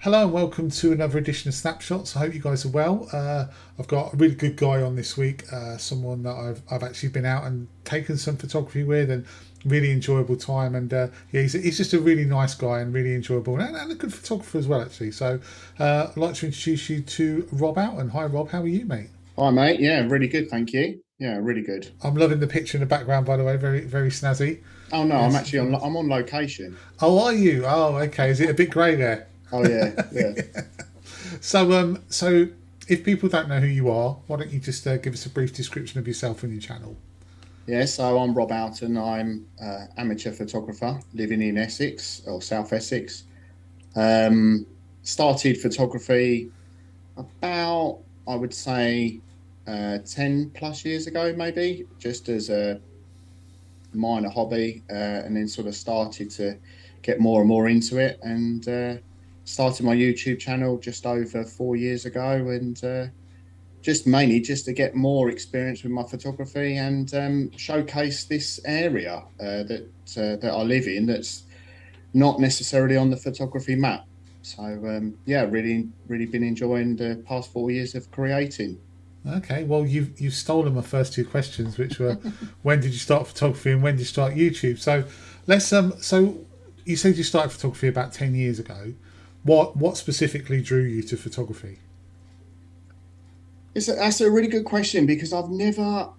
Hello and welcome to another edition of Snapshots. I hope you guys are well. I've got a really good guy on this week, someone that I've actually been out and taken some photography with, and really enjoyable time. And yeah, he's just a really nice guy and really enjoyable, and a good photographer as well, actually. So I'd like to introduce you to Rob Outen. Hi, Rob. How are you, mate? Hi, mate. Yeah, really good. Thank you. Yeah, really good. I'm loving the picture in the background, by the way. Very, very snazzy. Oh no, I'm Yes. actually on. I'm on location. Oh, are you? Oh, okay. Is it a bit grey there? Oh yeah, yeah. So if people don't know who you are, why don't you just give us a brief description of yourself and your channel? Yeah. So I'm Rob Outen. I'm amateur photographer living in Essex or South Essex. Um, Started photography about, I would say, 10 plus years ago, maybe, just as a minor hobby, and then sort of started to get more and more into it, and started my YouTube channel just over 4 years ago, and just mainly just to get more experience with my photography and showcase this area that I live in that's not necessarily on the photography map. So yeah, really been enjoying the past 4 years of creating. Okay, well you've stolen my first two questions, which were when did you start photography and when did you start YouTube? So so you said you started photography about 10 years ago. What specifically drew you to photography? That's a really good question because I've never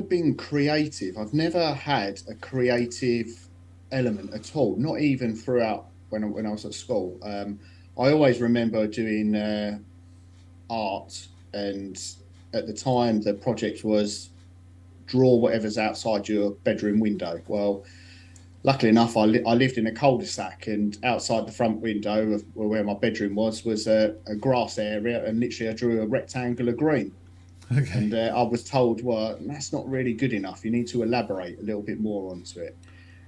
been creative. I've never had a creative element at all, not even throughout when I was at school. I always remember doing art, and at the time the project was draw whatever's outside your bedroom window. Well, luckily enough, I lived in a cul-de-sac, and outside the front window of where my bedroom was a grass area, and literally I drew a rectangular green. Okay. And I was told, well, that's not really good enough. You need to elaborate a little bit more onto it.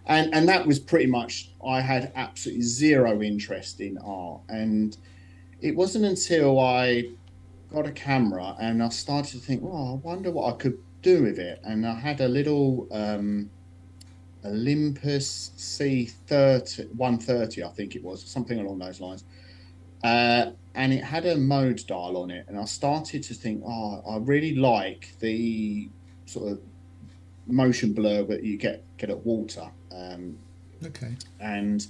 And that was pretty much, I had absolutely zero interest in art. And it wasn't until I got a camera and I started to think, well, I wonder what I could do with it. And I had a little Olympus C30, 130, I think it was, something along those lines. And it had a mode dial on it. And I started to think, oh, I really like the sort of motion blur that you get at water. Okay. And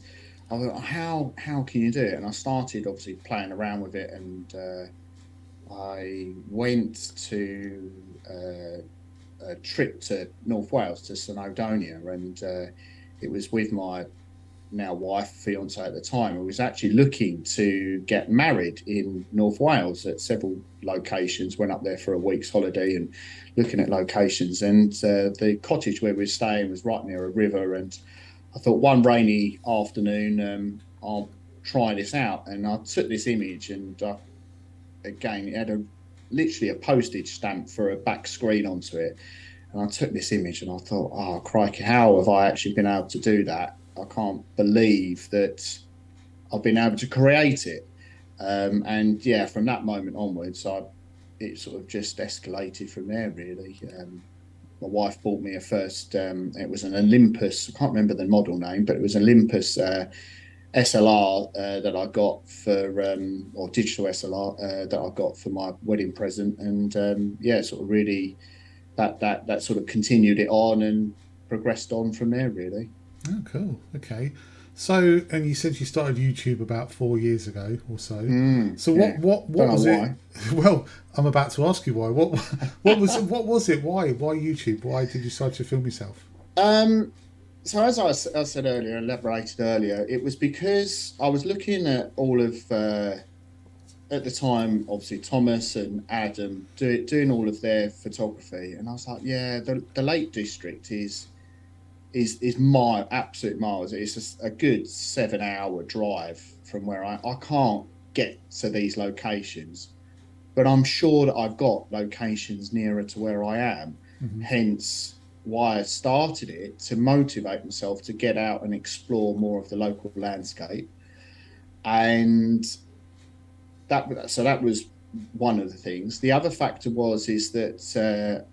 I thought, how can you do it? And I started obviously playing around with it, and I went to a trip to North Wales to Snowdonia, and it was with my now wife, fiance at the time, who was actually looking to get married in North Wales at several locations. Went up there for a week's holiday and looking at locations. And the cottage where we were staying was right near a river. And I thought one rainy afternoon, I'll try this out. And I took this image, and again, it had literally a postage stamp for a back screen onto it. And I took this image and I thought, oh, crikey, how have I actually been able to do that? I can't believe that I've been able to create it. And yeah, from that moment onwards, it sort of just escalated from there, really. My wife bought me a first, it was an Olympus, I can't remember the model name, but it was Olympus SLR that I got for, or digital SLR that I got for my wedding present. And yeah, sort of really that sort of continued it on and progressed on from there, really. Oh, cool. Okay. So, and you said you started YouTube about 4 years ago or so. So Yeah, what don't know was it? why. Well, I'm about to ask you why. What was it? Why YouTube? Why did you decide to film yourself? Um, so as I said earlier, elaborated earlier, it was because I was looking at all of at the time, obviously Thomas and Adam doing all of their photography, and I was like, yeah, the Lake District is my absolute miles. It's just a good 7 hour drive from where I can't get to these locations, but I'm sure that I've got locations nearer to where I am. Hmm. Hence why I started it, to motivate myself to get out and explore more of the local landscape. And that was one of the things. The other factor was is that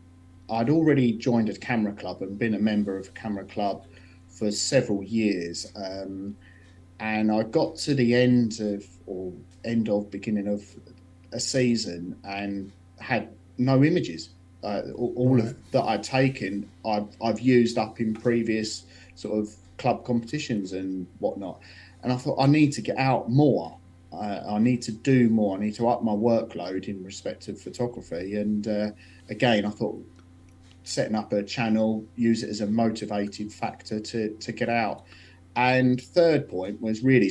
I'd already joined a camera club and been a member of a camera club for several years. and I got to the beginning of a season and had no images. All of Right. that I'd taken, I've used up in previous sort of club competitions and whatnot. And I thought I need to get out more. I need to do more. I need to up my workload in respect of photography. And again, I thought setting up a channel, use it as a motivated factor to get out. And third point was really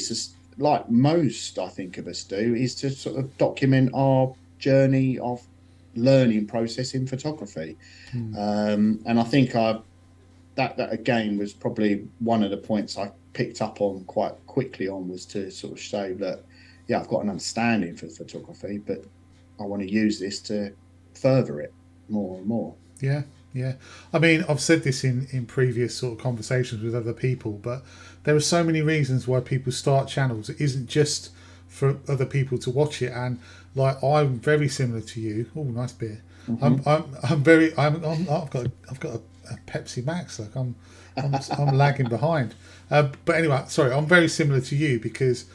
like most I think of us do is to sort of document our journey of learning process in photography. Mm. And I think that again was probably one of the points I picked up on quite quickly on, was to sort of show that, yeah, I've got an understanding for photography, but I want to use this to further it more and more. Yeah, yeah. I mean, I've said this in previous sort of conversations with other people, but there are so many reasons why people start channels. It isn't just for other people to watch it, and like I'm very similar to you. Oh, nice beer. Mm-hmm. I'm very I've got a Pepsi Max. Like I'm lagging behind. But anyway, sorry, I'm very similar to you because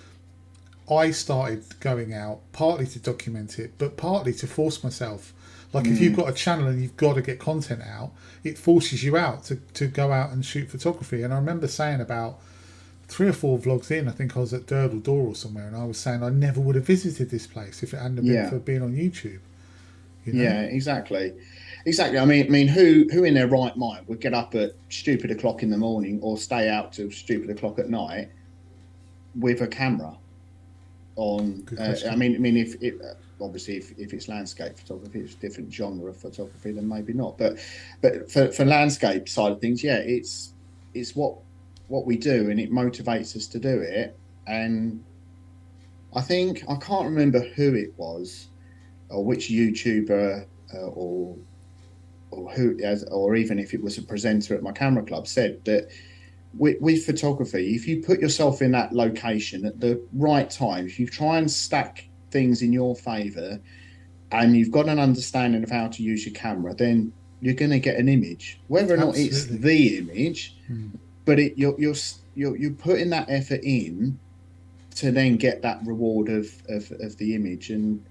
I started going out partly to document it, but partly to force myself. Like if you've Mm, got a channel and you've got to get content out, it forces you out to go out and shoot photography. And I remember saying about 3 or 4 vlogs in, I think I was at Durdle Door or somewhere, and I was saying I never would have visited this place if it hadn't have been yeah. for being on YouTube. You know? Yeah, exactly. Exactly. I mean, who in their right mind would get up at stupid o'clock in the morning or stay out till stupid o'clock at night with a camera on? Good I question. mean, I mean, if it obviously if it's landscape photography, it's a different genre of photography, then maybe not. But for landscape side of things, yeah, it's what we do, and it motivates us to do it. And I think I can't remember who it was or which YouTuber or who, or even if it was a presenter at my camera club, said that with photography, if you put yourself in that location at the right time, if you try and stack things in your favor and you've got an understanding of how to use your camera, then you're going to get an image, whether or not it's Absolutely. the image, Mm. but you're putting that effort in to then get that reward of the image. And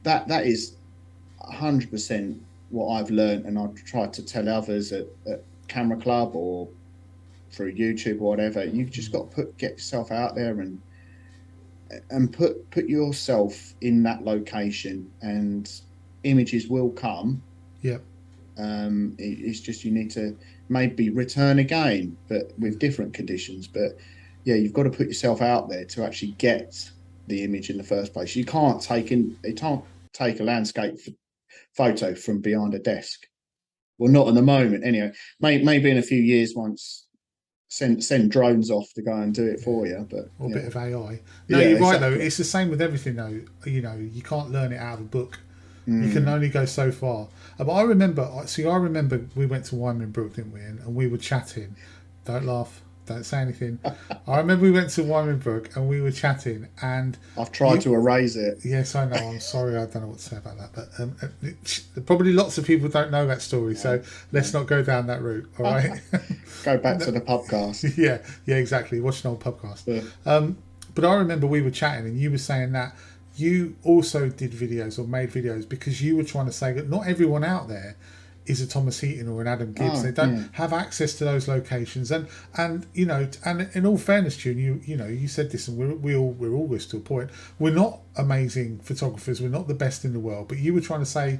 that is 100% what I've learned, and I've tried to tell others at camera club or through YouTube or whatever. You've just got to get yourself out there and put yourself in that location, and images will come. Yep. It's just you need to maybe return again, but with different conditions. But yeah, you've got to put yourself out there to actually get the image in the first place. You can't take a landscape photo from behind a desk. Well, not at the moment, anyway. Maybe in a few years, once send drones off to go and do it for you. But Or a bit yeah, of AI. No, yeah, you're right though. exactly. It's the same with everything though. You know, you can't learn it out of a book. You can Mm. only go so far. But I remember, see, I remember we went to Wyman Brook, didn't we? And we were chatting. Don't laugh. Don't say anything. I remember we went to Wyman Brook and we were chatting. And I've tried you, to erase it. yes, I know. I'm sorry. I don't know what to say about that. But probably lots of people don't know that story. No, So let's no. not go down that route. All right. Go back No, to the podcast. yeah, yeah, exactly. Watch an old podcast. Uh, But I remember we were chatting, and you were saying that you also did videos or made videos because you were trying to say that not everyone out there is a Thomas Heaton or an Adam Gibbs. They oh don't yeah. have access to those locations, and you know, and in all fairness, June, you know, you said this, and we're always to a point. We're not amazing photographers. We're not the best in the world, but you were trying to say,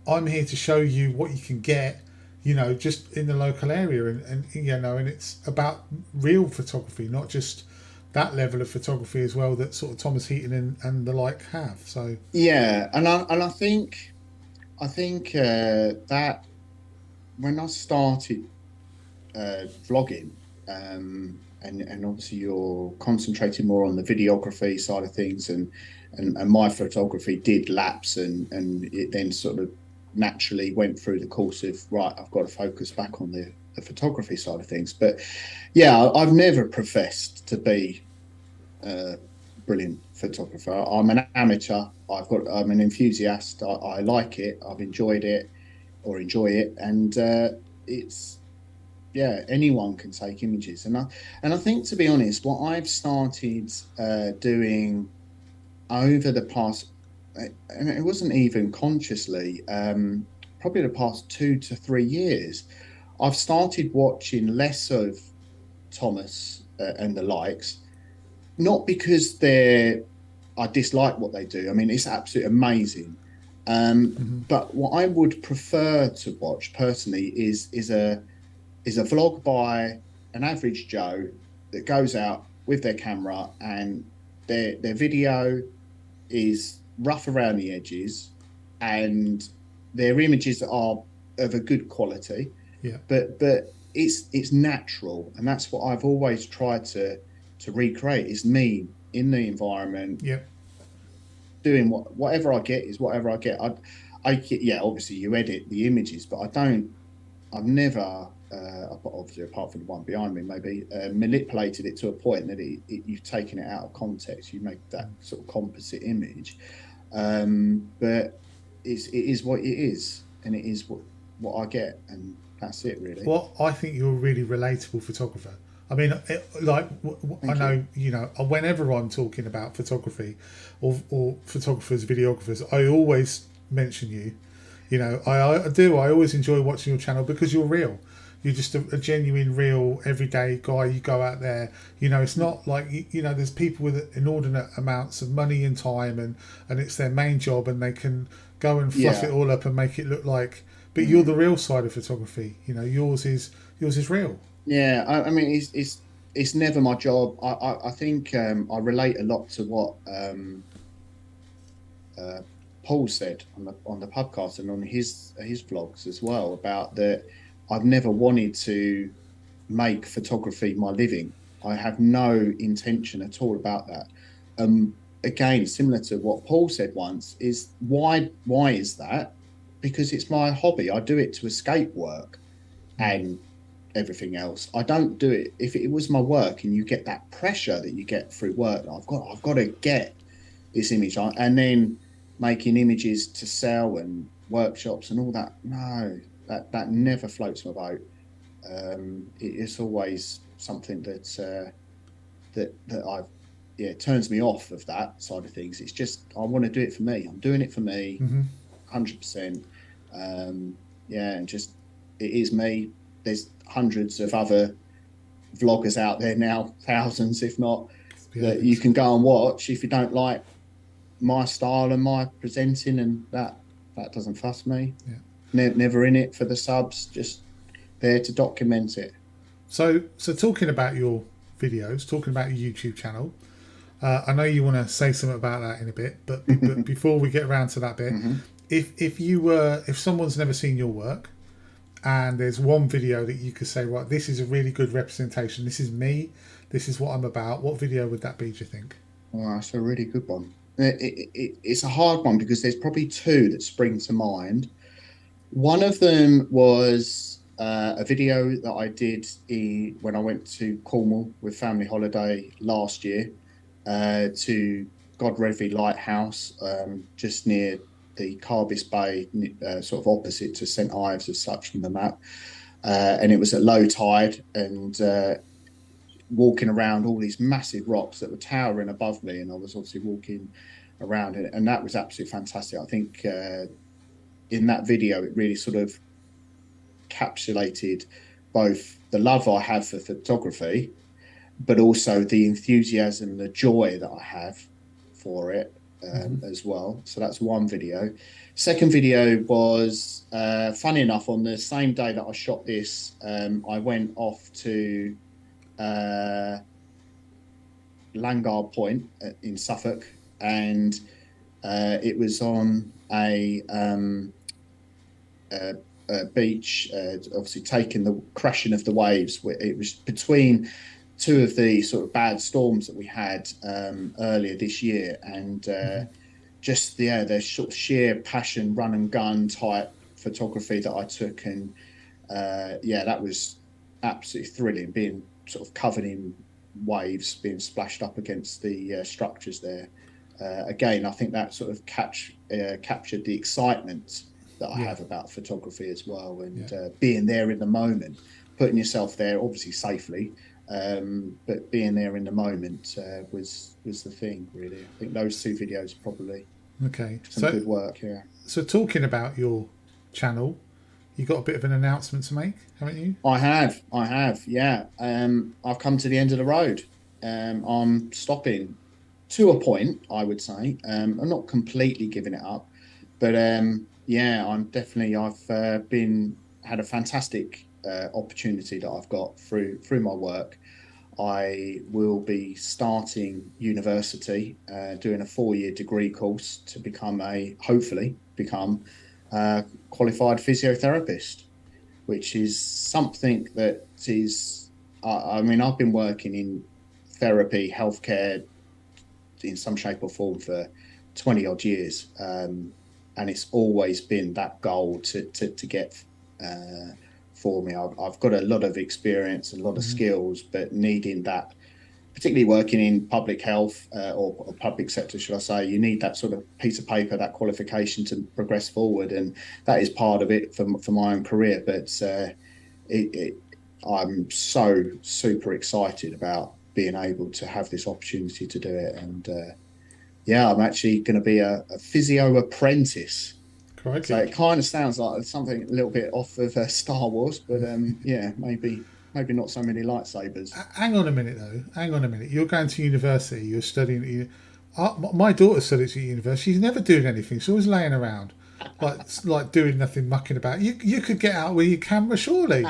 I'm here to show you what you can get. You know, just in the local area, and you know, and it's about real photography, not just that level of photography as well that sort of Thomas Heaton and the like have. So Yeah, and I think that when I started vlogging, and obviously you're concentrating more on the videography side of things, and my photography did lapse, and it then sort of naturally went through the course of, right, I've got to focus back on the photography side of things. But yeah, I've never professed to be a brilliant photographer. I'm an amateur. I'm an enthusiast. I like it. I've enjoyed it or enjoy it, and it's yeah, anyone can take images, and I think, to be honest, what I've started doing over the past, and it wasn't even consciously, probably the past 2 to 3 years, I've started watching less of Thomas and the likes, not because I dislike what they do. I mean, it's absolutely amazing. Mm-hmm. But what I would prefer to watch personally is a vlog by an average Joe that goes out with their camera, and their video is rough around the edges, and their images are of a good quality, Yeah. but it's natural, and that's what I've always tried to recreate, is me in the environment, Yeah. doing whatever I get is whatever I get. Yeah, obviously you edit the images, but I've never, obviously apart from the one behind me, maybe manipulated it to a point that you've taken it out of context. You make that sort of composite image, but it is what it is, and it is what I get, and that's it really. Well, I think you're a really relatable photographer. I mean, I Thank you. know, whenever I'm talking about photography or photographers, videographers, I always mention you. I do. I always enjoy watching your channel because you're real. You're just a genuine, real, everyday guy. You go out there. It's not like there's people with inordinate amounts of money and time, and it's their main job, and they can go and fluff it Yeah. all up and make it look like. But you're the Mm. real side of photography. Yours is real. Yeah, I mean, it's never my job. I think I relate a lot to what uh, Paul said on the podcast and on his vlogs as well, about that. I've never wanted to make photography my living. I have no intention at all about that. Again, similar to what Paul said once, is why is that? Because it's my hobby. I do it to escape work Mm. and everything else. I don't do it if it was my work, and you get that pressure that you get through work. I've got to get this image on, and then making images to sell and workshops and all that. No, that never floats my boat. It's always something that I've, yeah, turns me off of that side of things. It's just, I want to do it for me. I'm doing it for me, Mm-hmm. 100%. Yeah, and just, it is me. There's hundreds of other vloggers out there now, thousands if not, Yeah, I that think you so. can go and watch if you don't like my style and my presenting, and that doesn't fuss me. Yeah. Never in it for the subs, just there to document it. So talking about your videos, talking about your YouTube channel, I know you want to say something about that in a bit, but before we get around to that bit, Mm-hmm. if someone's never seen your work, and there's one video that you could say, right, this is a really good representation. This is me. This is what I'm about. What video would that be? Do you think? Well, that's a really good one. It's a hard one because there's probably two that spring to mind. One of them was a video that I did when I went to Cornwall with family holiday last year, to Godrevy Lighthouse, just near the Carbis Bay, sort of opposite to St Ives as such on the map. And it was at low tide, and walking around all these massive rocks that were towering above me, and I was obviously walking around it, and that was absolutely fantastic. I think in that video, it really sort of encapsulated both the love I have for photography, but also the enthusiasm, the joy that I have for it, Mm-hmm. as well. So that's one video. Second video was, funny enough, on the same day that I shot this, I went off to uh, Langard Point in Suffolk, and it was on a, a beach, obviously taking the crashing of the waves. It was between two of the sort of bad storms that we had earlier this year, and Mm-hmm. just, yeah, the sort of sheer passion, run and gun type photography that I took, and yeah, that was absolutely thrilling, being sort of covered in waves, being splashed up against the structures there. Again, I think that sort of captured the excitement that I Yeah. have about photography as well, Yeah. and being there in the moment. putting yourself there, obviously safely, but being there in the moment was the thing, really. I think those two videos are probably Okay. some good work. Yeah. So talking about your channel, you got a bit of an announcement to make, haven't you? I have, yeah. I've come to the end of the road. I'm stopping to a point, I would say. I'm not completely giving it up, but yeah, I've been had a fantastic opportunity that I've got through my work. I will be starting university, doing a 4-year degree course to hopefully become a qualified physiotherapist, which is something that is, I mean, I've been working in therapy, healthcare in some shape or form for 20 odd years. And it's always been that goal to get for me. I've got a lot of experience, a lot of skills, but needing that, particularly working in public health or public sector, should I say, you need that sort of piece of paper, that qualification to progress forward. And that is part of it for my own career. But it, it, I'm so super excited about being able to have this opportunity to do it. And yeah, I'm actually going to be a physio apprentice. So Crikey. it kind of sounds like something a little bit off of Star Wars, but yeah, maybe not so many lightsabers. Hang on a minute, though. Hang on a minute. You're going to university. You're studying. My daughter studies at university. She's never doing anything. She's always laying around, like doing nothing, mucking about. You could get out with your camera, surely.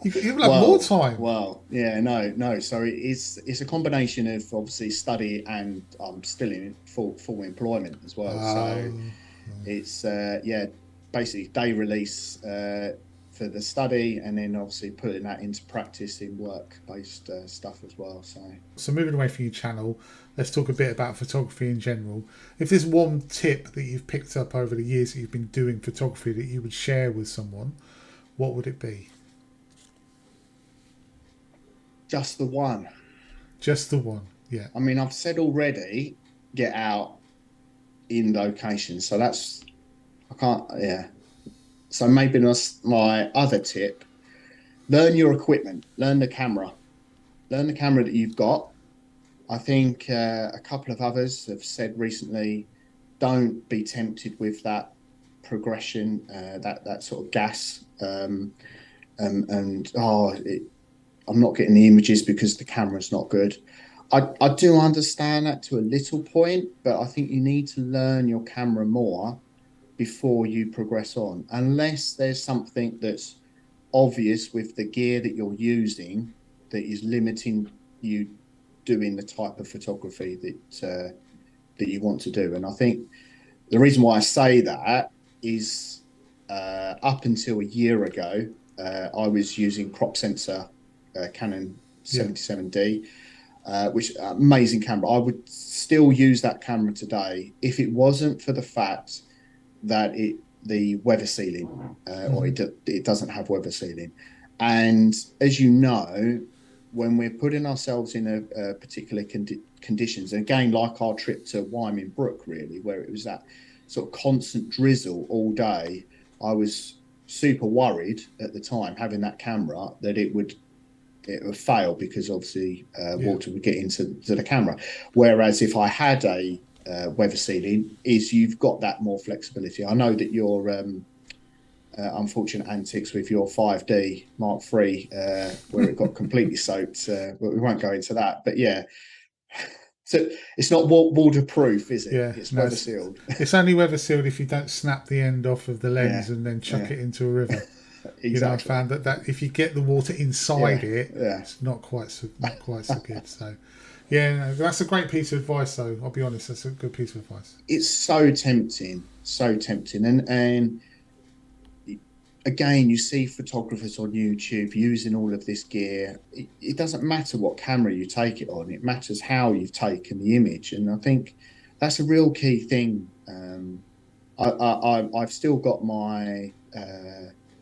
You'll have more time. Well, yeah, no. So it's a combination of obviously study and I'm still in full employment as well. So Oh, it's yeah, basically day release for the study, and then obviously putting that into practice in work-based stuff as well. so moving away from your channel, let's talk a bit about photography in general. If there's one tip that you've picked up over the years that you've been doing photography that you would share with someone, what would it be? Just the one. Just the one. Yeah. I mean, I've said already, get out in locations. So that's I can't. Yeah. So maybe that's my other tip. Learn your equipment. Learn the camera. Learn the camera that you've got. I think a couple of others have said recently, don't be tempted with that progression, that sort of gas, and I'm not getting the images because the camera's not good. I do understand that to a little point, but I think you need to learn your camera more before you progress on, unless there's something that's obvious with the gear that you're using that is limiting you doing the type of photography that you want to do. And I think the reason why I say that is up until a year ago, I was using crop sensor Canon Yeah. 77D, which amazing camera. I would still use that camera today if it wasn't for the fact that the weather sealing or it doesn't have weather sealing. And as you know, when we're putting ourselves in a particular conditions, and again, like our trip to Wyoming Brook, really, where it was that sort of constant drizzle all day, I was super worried at the time having that camera that it would fail because obviously water would get into the camera. Whereas if I had a weather sealing, is you've got that more flexibility. I know that your unfortunate antics with your 5D Mark III, where it got completely soaked, but we won't go into that. But yeah, so it's not waterproof, is it? Yeah, It's no, weather sealed. it's only weather sealed if you don't snap the end off of the lens Yeah, and then chuck yeah, it into a river. You know, I exactly. found that if you get the water inside Yeah, it, yeah. it's not quite so good. So, yeah, no, that's a great piece of advice. Though I'll be honest, that's a good piece of advice. It's so tempting, and again, you see photographers on YouTube using all of this gear. It doesn't matter what camera you take it on; it matters how you've taken the image, and I think that's a real key thing. I've still got my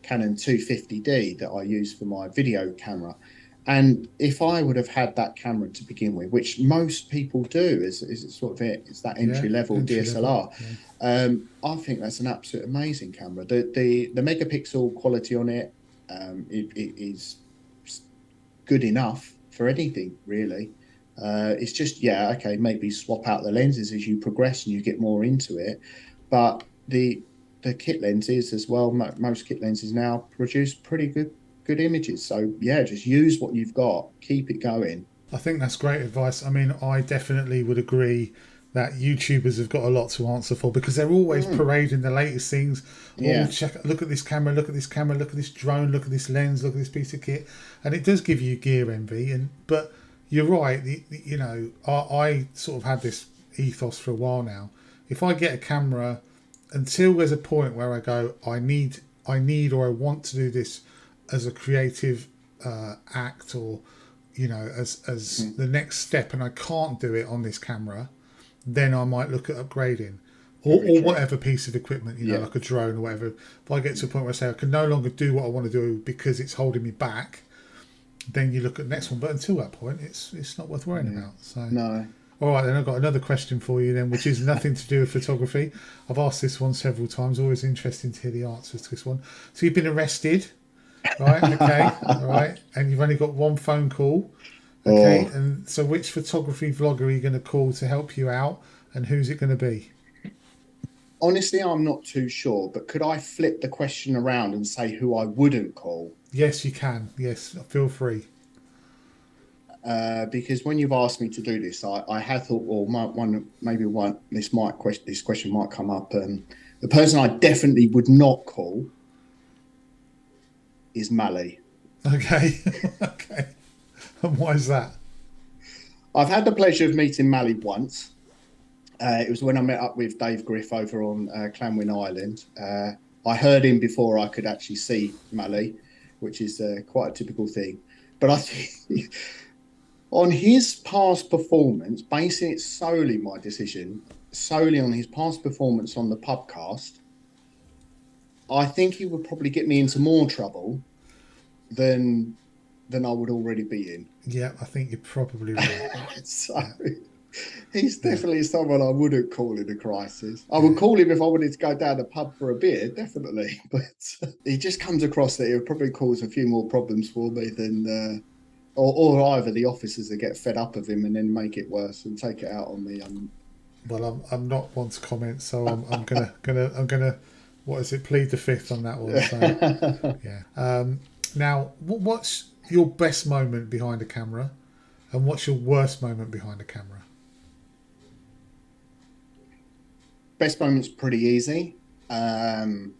Canon 250D that I use for my video camera. And if I would have had that camera to begin with, which most people do, is sort of it's that Yeah, entry level entry level. DSLR. Yeah. I think that's an absolute amazing camera. The megapixel quality on it, it is good enough for anything really. It's just, yeah, okay, maybe swap out the lenses as you progress and you get more into it. But the kit lenses as well, most kit lenses now produce pretty good images. So yeah, just use what you've got, keep it going. I think that's great advice. I mean, I definitely would agree that YouTubers have got a lot to answer for because they're always Mm, parading the latest things. Oh, yeah, check! Look at this camera! Look at this camera! Look at this drone! Look at this lens! Look at this piece of kit! And it does give you gear envy. And but you're right. You know, I sort of had this ethos for a while now. If I get a camera, until there's a point where I go, or I want to do this as a creative act, or as mm, the next step, and I can't do it on this camera, then I might look at upgrading, very or true. whatever piece of equipment, Yeah, like a drone or whatever. If I get to a point where I say I can no longer do what I want to do because it's holding me back, then you look at the next one. But until that point, it's not worth worrying yeah. about. So, No. all right, then I've got another question for you then, which is nothing to do with photography. I've asked this one several times. Always interesting to hear the answers to this one. So you've been arrested, right? Okay, all right, and you've only got one phone call. Okay, Oh, and so which photography vlogger are you going to call to help you out, and who's it going to be? honestly, I'm not too sure, but could I flip the question around and say who I wouldn't call? Yes, you can. Yes, feel free. Because when you've asked me to do this, I had thought, well, maybe one this question might come up. The person I definitely would not call is Mally. Okay, okay. And why is that? I've had the pleasure of meeting Mally once. It was when I met up with Dave Griff over on Clanwyn Island. I heard him before I could actually see Mally, which is quite a typical thing. But I think on his past performance, basing it solely my decision solely on his past performance on the pubcast, I think he would probably get me into more trouble than I would already be in. Yeah, I think you're probably right. So Yeah, he's yeah, definitely someone I wouldn't call in a crisis. I would yeah. call him if I wanted to go down a pub for a beer, definitely. But he just comes across that he would probably cause a few more problems for me than, or either the officers that get fed up of him and then make it worse and take it out on me. Well, I'm not one to comment, so I'm gonna what is it? Plead the fifth on that one. So yeah. Now, what's your best moment behind a camera, and what's your worst moment behind a camera? Best moment's pretty easy. Again,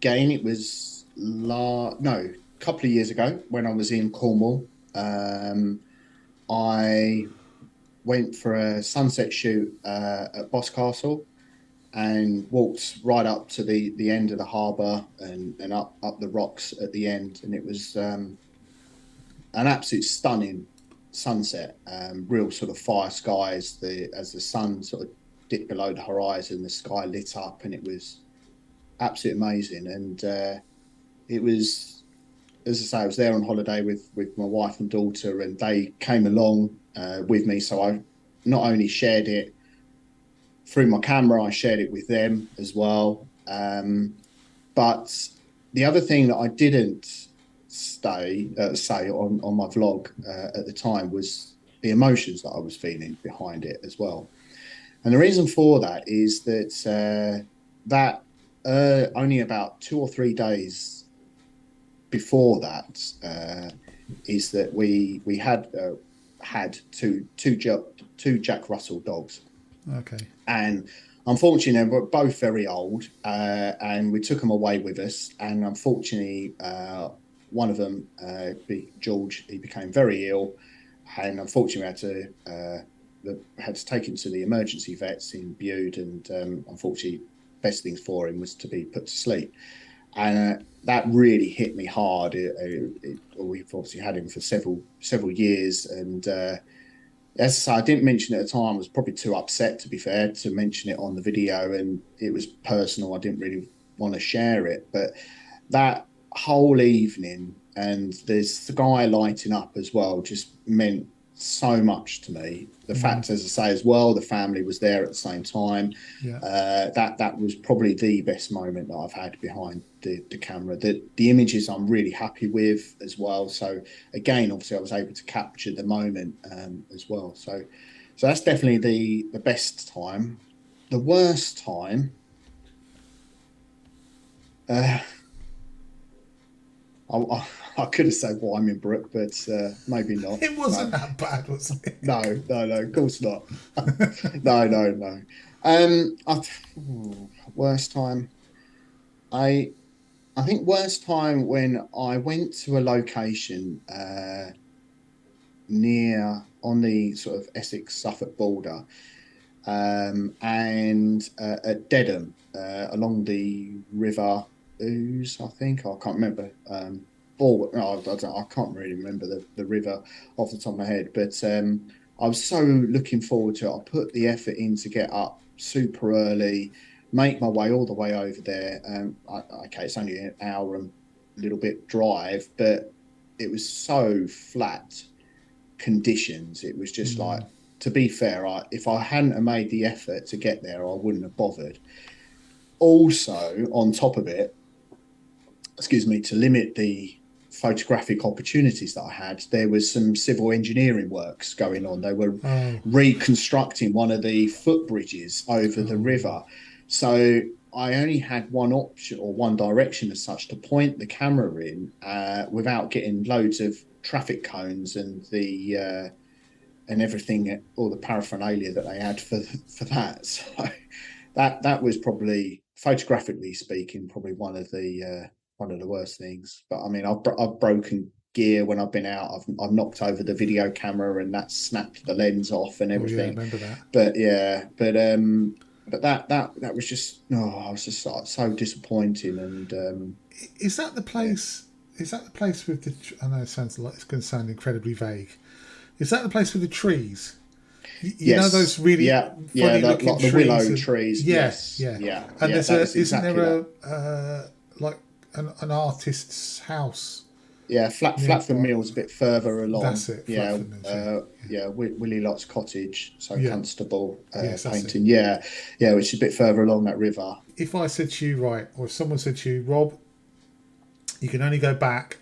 it was no, a couple of years ago when I was in Cornwall. I went for a sunset shoot at Boscastle and walked right up to the end of the harbour and up the rocks at the end, and it was an absolute stunning sunset. Real sort of fire skies. As the sun sort of dipped below the horizon, the sky lit up, and it was absolutely amazing. And it was, as I say, I was there on holiday with my wife and daughter, and they came along with me. So I not only shared it through my camera, I shared it with them as well. But the other thing that I didn't say on my vlog at the time was the emotions that I was feeling behind it as well. And the reason for that is that only about 2 or 3 days before that is that we had two Jack Russell dogs, Okay. and unfortunately they were both very old, and we took them away with us. And unfortunately, one of them, George, he became very ill, and unfortunately had to take him to the emergency vets in Bude, and unfortunately, best things for him was to be put to sleep. And that really hit me hard. We've obviously had him for several years, and as I say, I didn't mention it at the time. I was probably too upset, to be fair, to mention it on the video, and it was personal. I didn't really want to share it, but that whole evening and the sky lighting up as well just meant so much to me. The fact, as I say, as well, the family was there at the same time. Yeah. That was probably the best moment that I've had behind the camera. The images I'm really happy with as well. So again, obviously, I was able to capture the moment as well. So that's definitely the best time. The worst time, uh, I could have said Brook, but maybe not. It wasn't No, that bad, was it? no, of course not. No. Worst time. I I think worst time when I went to a location near on the sort of Essex Suffolk border, and at Dedham along the River Ouse, I think I can't remember. Or no, I can't really remember the river off the top of my head, but I was so looking forward to it. I put the effort in to get up super early, make my way all the way over there. Okay, it's only an hour and a little bit drive, but it was so flat conditions. It was just like, to be fair, if I hadn't have made the effort to get there, I wouldn't have bothered. Also, on top of it, excuse me, to limit the photographic opportunities that I had, there was some civil engineering works going on. They were Oh, reconstructing one of the footbridges over the river. So I only had one option or one direction as such to point the camera in without getting loads of traffic cones and the and everything, all the paraphernalia that they had for that. So that was probably, photographically speaking, probably one of the worst things. But I mean, I've broken gear when I've been out. I've knocked over the video camera and that snapped the lens off and oh yeah, I everything. remember that. But yeah, but that was just, no, I was just so disappointing. And Is that the yeah, place? Is that the place with the? I know it sounds like it's going to sound incredibly vague. Is that the place with the trees? You know those yes, really yeah, funny looking like the trees. willow And, trees. yeah, Yes, yeah. And yeah, there's that a is isn't exactly there that. a like an artist's house Yeah, Flatford nearby? Mill's a bit further along. That's it, Yeah, Flatford News. Yeah, yeah, Willie Lott's cottage, so yeah, Constable yes, that's it. painting. Yeah, yeah, which is a bit further along that river. If I said to you, right, or if someone said to you, Rob, you can only go back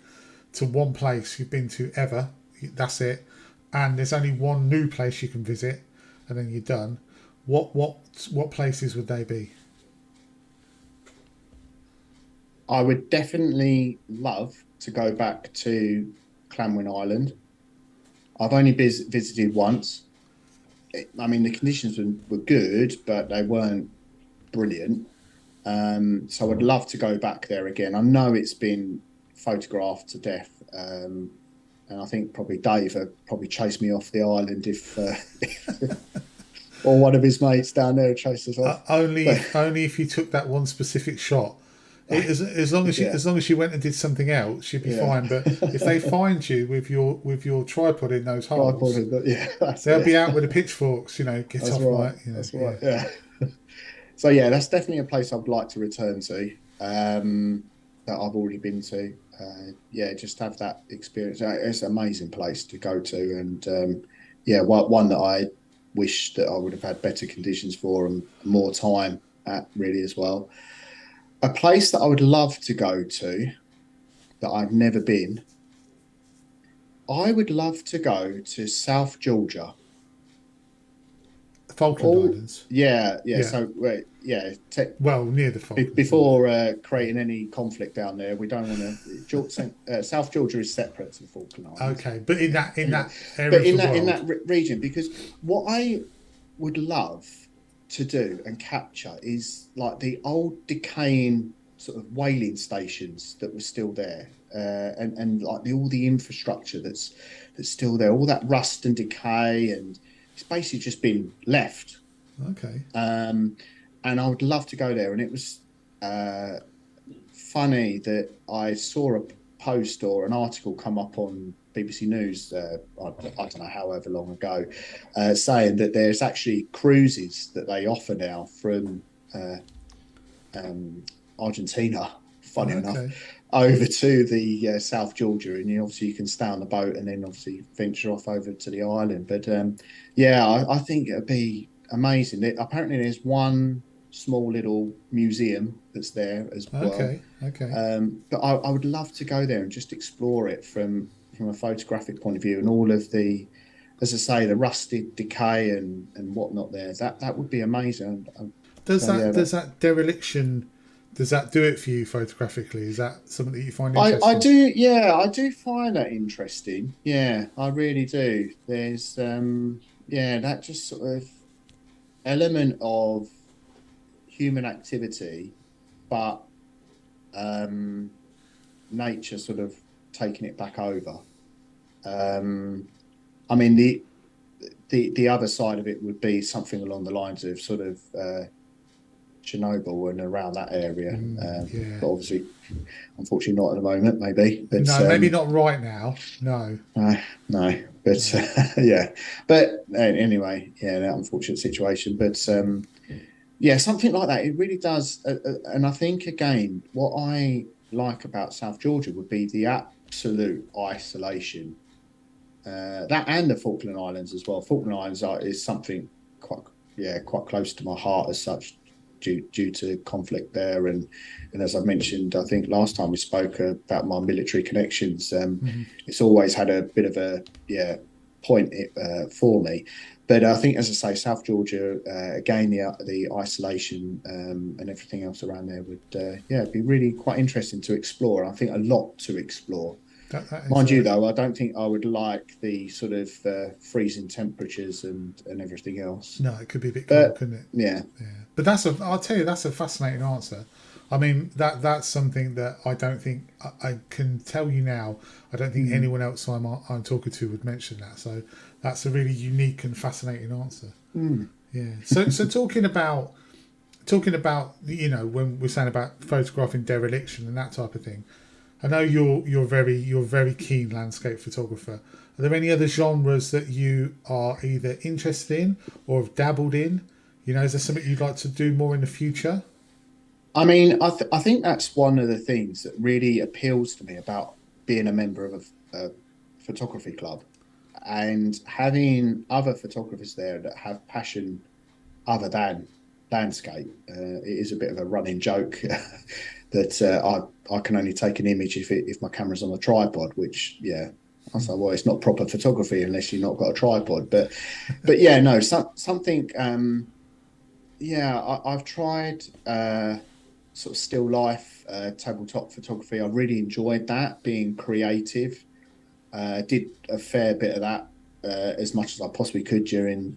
to one place you've been to ever. That's it, and there's only one new place you can visit, and then you're done. What places would they be? I would definitely love to go back to Clanwyn Island. I've only visited once. I mean, the conditions were good, but they weren't brilliant. So I'd love to go back there again. I know it's been photographed to death, and I think probably Dave would probably chase me off the island if or one of his mates down there chased us off. But Only if you took that one specific shot. As long as you yeah, went and did something else, you'd be yeah. fine. But if they find you with your tripod in those Tripod, holes, yeah, that's they'll it. be out with the pitchforks. Get That's off right. my. That's Yeah. right. Yeah. So yeah, that's definitely a place I'd like to return to. That I've already been to. Yeah, just have that experience. It's an amazing place to go to, and yeah, one that I wish that I would have had better conditions for and more time at, really, as well. A place that I would love to go to that I've never been. I would love to go to South Georgia. Falkland Oh, Islands. yeah. Yeah. So, yeah, Well, near the Falklands. Yeah. before creating any conflict down there, we don't want to. South Georgia is separate to the Falkland Islands. Okay, but in Anyway, that area but of the in world. that region, because what I would love to do and capture is like the old decaying sort of whaling stations that were still there, and like all the infrastructure that's still there, all that rust and decay, and it's basically just been left. Okay. Um, and I would love to go there. And it was uh, funny that I saw a post or an article come up on BBC News, I don't know, however long ago, saying that there's actually cruises that they offer now from uh, Argentina funny enough, Okay. over to the South Georgia, and you can stay on the boat and then obviously venture off over to the island. But yeah, I think it'd be amazing. Apparently, there's one small little museum that's there as well. Okay. Okay. But I would love to go there and just explore it from a photographic point of view, and all of the, as I say, the rusted decay and whatnot there. That would be amazing. Does So yeah, that does that dereliction does that do it for you photographically? Is that something that you find I interesting? do, yeah, I do find that interesting. Yeah, I really do. There's yeah, that just sort of element of human activity, but um nature sort of taking it back over. Um I mean the other side of it would be something along the lines of sort of Chernobyl and around that area. Yeah. But obviously, unfortunately, not at the moment, maybe. But No, maybe not right now. No. no, no. But No. yeah. But anyway, yeah, that unfortunate situation. But yeah, something like that. It really does. And I think again, what I like about South Georgia would be the absolute isolation. That and the Falkland Islands as well. Falkland Islands is something quite, yeah, quite close to my heart as such, due to conflict there. And as I mentioned, I think last time we spoke about my military connections, Mm-hmm. it's always had a bit of a, yeah, point for me. But I think, as I say, South Georgia, again, the isolation and everything else around there would, yeah, be really quite interesting to explore. I think a lot to explore. That is Mind you, though, I don't think I would like the sort of freezing temperatures and everything else. no. It could be a bit cold, But couldn't it? yeah, Yeah. But I'll tell you, that's a fascinating answer. I mean, that's something that I don't think I can tell you now. I don't think mm, anyone else I'm talking to would mention that. So that's a really unique and fascinating answer. mm, Yeah. So talking about when we're saying about photographing dereliction and that type of thing. I know you're very keen landscape photographer. Are there any other genres that you are either interested in or have dabbled in? Is there something you'd like to do more in the future? I mean, I think that's one of the things that really appeals to me about being a member of a photography club and having other photographers there that have passion other than landscape. It is a bit of a running joke that I can only take an image if my camera's on a tripod, which yeah. I say, well, it's not proper photography unless you've not got a tripod. But yeah, no, something. Yeah, I've tried sort of still life, tabletop photography. I really enjoyed that, being creative. Did a fair bit of that, as much as I possibly could during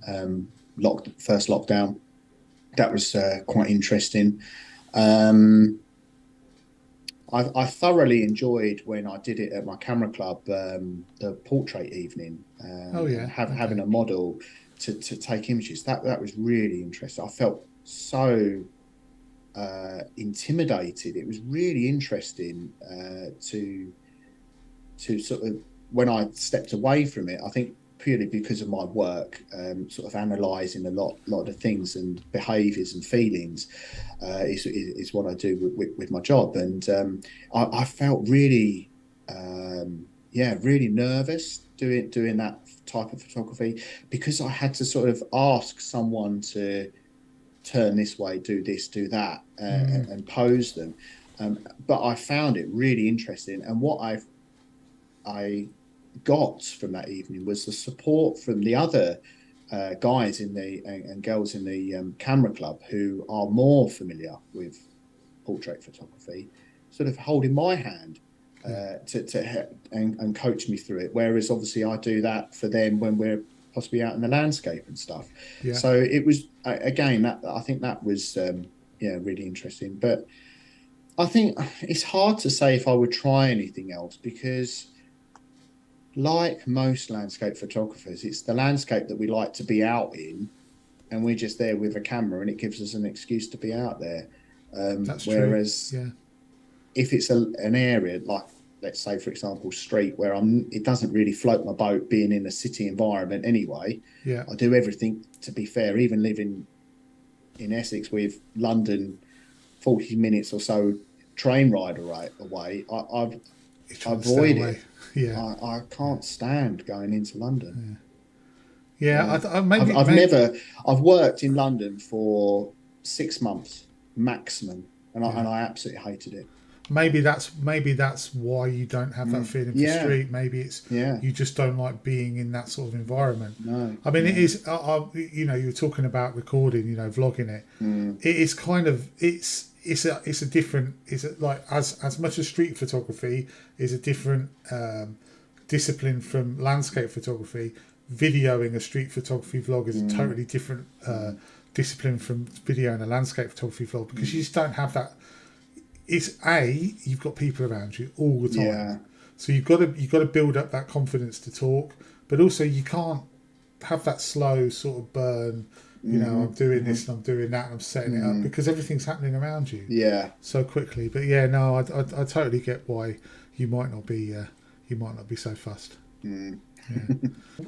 first lockdown. That was quite interesting. Um, I thoroughly enjoyed when I did it at my camera club, the portrait evening, Oh and yeah, having okay. a model to take images. That was really interesting. I felt so intimidated. It was really interesting to sort of, when I stepped away from it, I think purely because of my work, sort of analysing a lot of the things and behaviours and feelings, is what I do with my job. And I felt really, yeah, really nervous doing that type of photography, because I had to sort of ask someone to turn this way, do this, do that, Mm, and pose them. But I found it really interesting, and what I got from that evening was the support from the other guys and girls in the camera club who are more familiar with portrait photography, sort of holding my hand yeah, and coach me through it. Whereas obviously I do that for them when we're possibly out in the landscape and stuff. yeah. So it was, again, that I think that was yeah, really interesting. But I think it's hard to say if I would try anything else, because like most landscape photographers, it's the landscape that we like to be out in, and we're just there with a camera, and it gives us an excuse to be out there. That's true. Whereas Yeah, if it's an area like, let's say, for example, street, where it doesn't really float my boat being in a city environment anyway. yeah, I do everything, to be fair, even living in Essex with London 40 minutes or so train ride away, I've You're I trying to stay avoid away. it. Yeah, I can't stand going into London. yeah. Yeah, I've Maybe, I've never I've worked in London for 6 months maximum, and yeah. I absolutely hated it. Maybe that's why you don't have that feeling for Yeah, street. Maybe it's yeah, you just don't like being in that sort of environment. no, I mean, it no. is. You were talking about recording, vlogging it. Mm, It is kind of it's a different. It's like as much as street photography is a different discipline from landscape photography. Videoing a street photography vlog is a mm, totally different mm, discipline from videoing a landscape photography vlog because you mm. just don't have that. It's you've got people around you all the time, Yeah, so you've got to build up that confidence to talk, but also you can't have that slow sort of burn. mm-hmm, I'm doing mm-hmm, this and I'm doing that and I'm setting it up mm. because everything's happening around you Yeah. so quickly. But yeah, no, I totally get why you might not be so fussed. Mm. Yeah,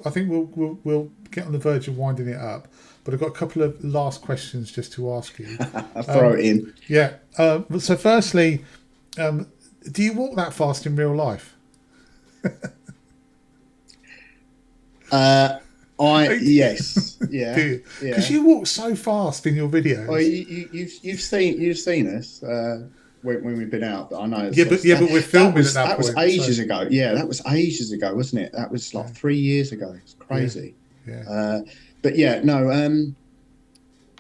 I think we'll get on the verge of winding it up, but I've got a couple of last questions just to ask you. Throw it in. Yeah. So firstly, um, do you walk that fast in real life? Uh, I Do yes, yeah, you? Because yeah. you walk so fast in your Well, videos. you've seen us when we've been out, but I know it's Yeah, but we're filming at that that was point. So ages ago. Yeah, that was ages ago, wasn't it? That was like yeah, 3 years ago. It's yeah, crazy. yeah. Uh, but yeah, no,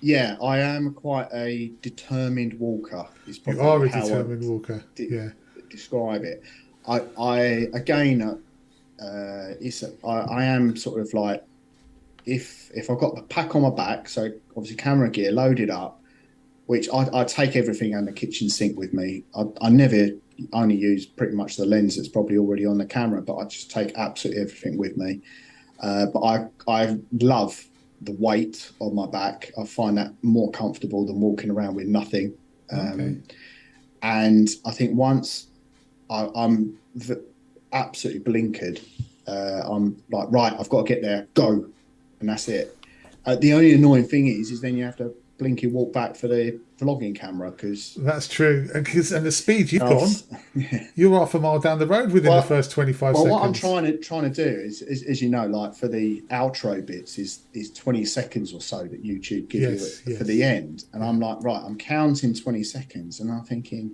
yeah, I am quite a determined walker. Is You probably are a how I determined walker. de Yeah, describe it. I again, I am sort of like if I've got the pack on my back, so obviously camera gear loaded up, which I take everything and the kitchen sink with me. I never only use pretty much the lens that's probably already on the camera, but I just take absolutely everything with me. But I love the weight on my back. I find that more comfortable than walking around with nothing. okay. Um, and I think once I'm absolutely blinkered, I'm like, right, I've got to get there, go, and that's it. The only annoying thing is then you have to blink and walk back for the vlogging camera because That's true. And the speed you've I've gone, yeah. you're half a mile down the road within the Well, first 25 well, what I'm seconds. trying to do is, as you know, like for the outro bits is 20 seconds or so that YouTube give you Yes, for the yes. end, and Yeah. I'm like, right, I'm counting 20 seconds, and I'm thinking,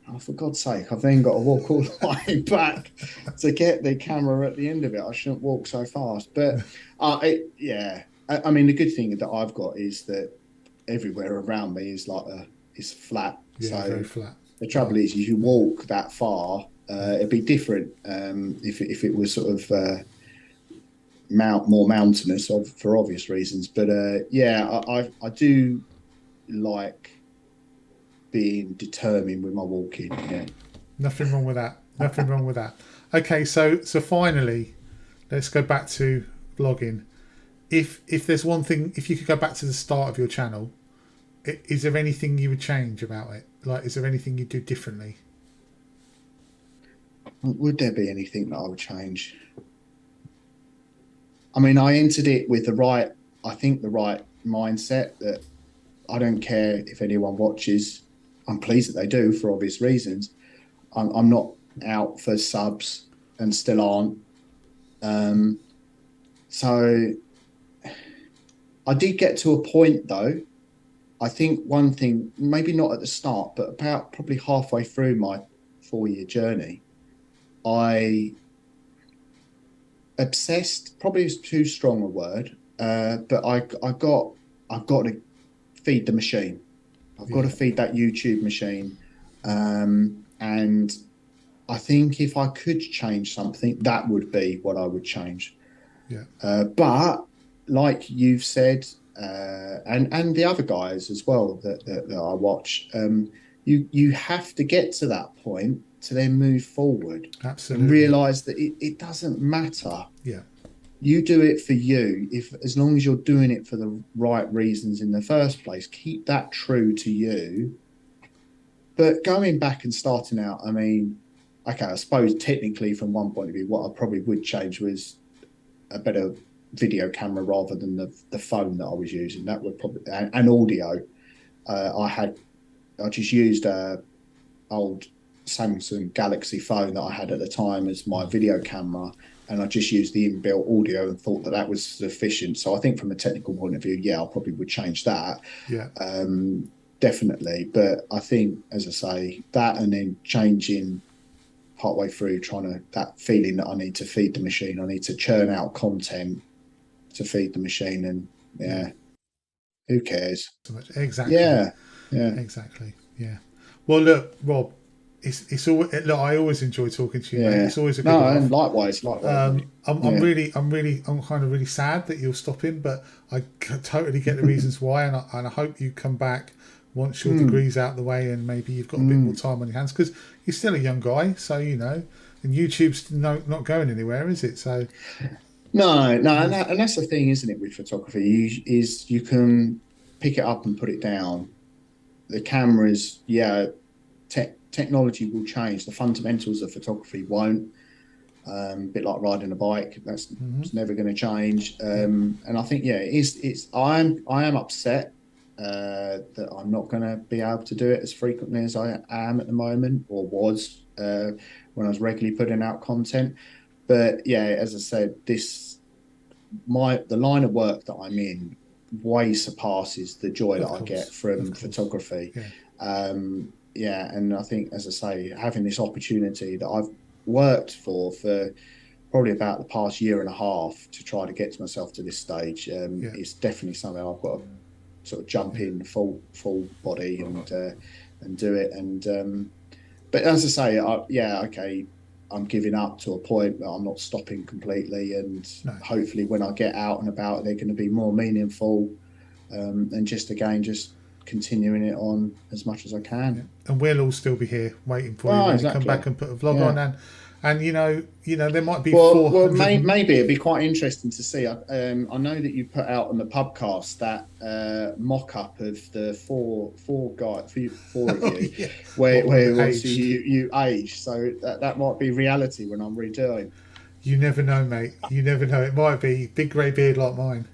oh, for God's sake, I've then got to walk all the way back to get the camera at the end of it. I shouldn't walk so fast, but yeah. I mean, the good thing that I've got is that everywhere around me is is flat. Yeah, So very flat. the Yeah. trouble is you walk that far, it'd be different if it was sort of more mountainous for obvious reasons. But yeah, I do like being determined with my walking. Yeah. Nothing wrong with that. Nothing wrong with that. Okay, so finally, let's go back to vlogging. If there's one thing, if you could go back to the start of your channel, is there anything you would change about it? Like, is there anything you'd do differently? Would there be anything that I would change? I mean, I entered it with I think the right mindset that I don't care if anyone watches. I'm pleased that they do for obvious reasons. I'm not out for subs and still aren't. Um, so I did get to a point though. I think one thing, maybe not at the start, but about probably halfway through my 4 year journey, I obsessed probably is too strong a word, but I've got to feed the machine. I've got to Yeah, feed that YouTube machine, and I think if I could change something, that would be what I would change. yeah, But like you've said, and the other guys as well that I watch, you have to get to that point to then move forward and absolutely. realize that it doesn't matter. Yeah, You do it for you. If as long as you're doing it for the right reasons in the first place, keep that true to you. But going back and starting out, I mean, okay, I suppose technically from one point of view, what I probably would change was a better video camera rather than the phone that I was using. That would probably and audio. I just used old Samsung Galaxy phone that I had at the time as my video camera, and I just used the inbuilt audio and thought that that was sufficient. So I think from a technical point of view, yeah, I probably would change that. Yeah. Definitely. But I think, as I say, that and then changing partway through, that feeling that I need to feed the machine, I need to churn out content to feed the machine, and yeah. Who cares? So much. Exactly. Yeah. Exactly. Yeah. Well, look, Rob, it's always, look, I always enjoy talking to you, mate. It's always a good laugh. And likewise. I'm kind of really sad that you're stopping, but I totally get the reasons why, and I hope you come back once your degree's out of the way and maybe you've got a bit more time on your hands, because you're still a young guy, so and YouTube's not going anywhere, is it? So no, and that's the thing, isn't it, with photography? You can pick it up and put it down. The cameras, technology will change. The fundamentals of photography won't. A bit like riding a bike, it's never going to change. And I think, I am upset that I'm not going to be able to do it as frequently as I am at the moment, or was when I was regularly putting out content. But yeah, as I said, the line of work that I'm in way surpasses the joy that I get from photography. And I think, as I say, having this opportunity that I've worked for probably about the past year and a half to try to get to myself to this stage, it's definitely something I've got to sort of jump in full body and do it. And but as I say, I'm giving up to a point, but I'm not stopping completely. And hopefully when I get out and about, they're going to be more meaningful, and just continuing it on as much as I can. And we'll all still be here waiting for you when you come back and put a vlog on. And there might be maybe it'd be quite interesting to see. I know that you put out on the pubcast that mock-up of the four of you, where obviously you age. So that might be reality when I'm redoing. You never know, mate. You never know. It might be big grey beard like mine.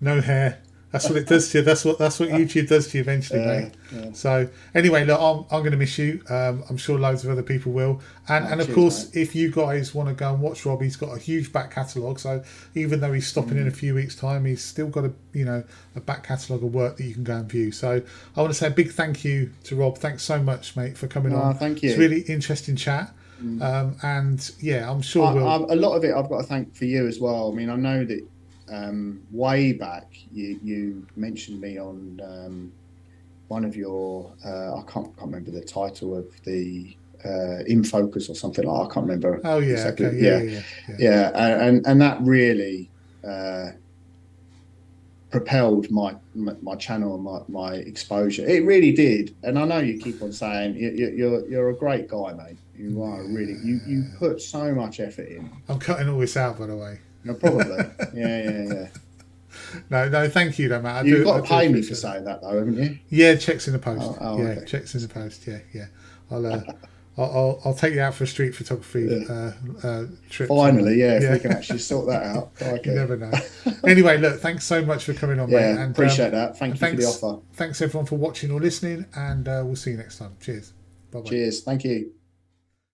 No hair. That's what it does to you. That's what YouTube does to you eventually, mate. Yeah. So anyway, look, I'm going to miss you. I'm sure loads of other people will. And of course, mate, if you guys want to go and watch Rob, he's got a huge back catalogue. So even though he's stopping in a few weeks' time, he's still got a back catalogue of work that you can go and view. So I want to say a big thank you to Rob. Thanks so much, mate, for coming on. Thank you. It's a really interesting chat. And yeah, I'm sure a lot of it I've got to thank for you as well. I mean, I know that way back you mentioned me on one of your I can't remember the title of the In Focus or something like that. I can't remember. Oh yeah, exactly. Okay. Yeah. And that really propelled my channel and my exposure. It really did. And I know you keep on saying you're a great guy, mate. You are really. You put so much effort in. I'm cutting all this out, by the way. No, probably. Yeah. No, thank you, though, Matt. You've got to pay me for saying that, though, haven't you? Yeah, checks in the post. Okay. Checks in the post. Yeah. I'll take you out for a street photography trip. Finally, if we can actually sort that out. Okay. You never know. Anyway, look, thanks so much for coming on, mate. And appreciate that. Thank you for the offer. Thanks, everyone, for watching or listening, and we'll see you next time. Cheers. Bye-bye. Cheers. Thank you.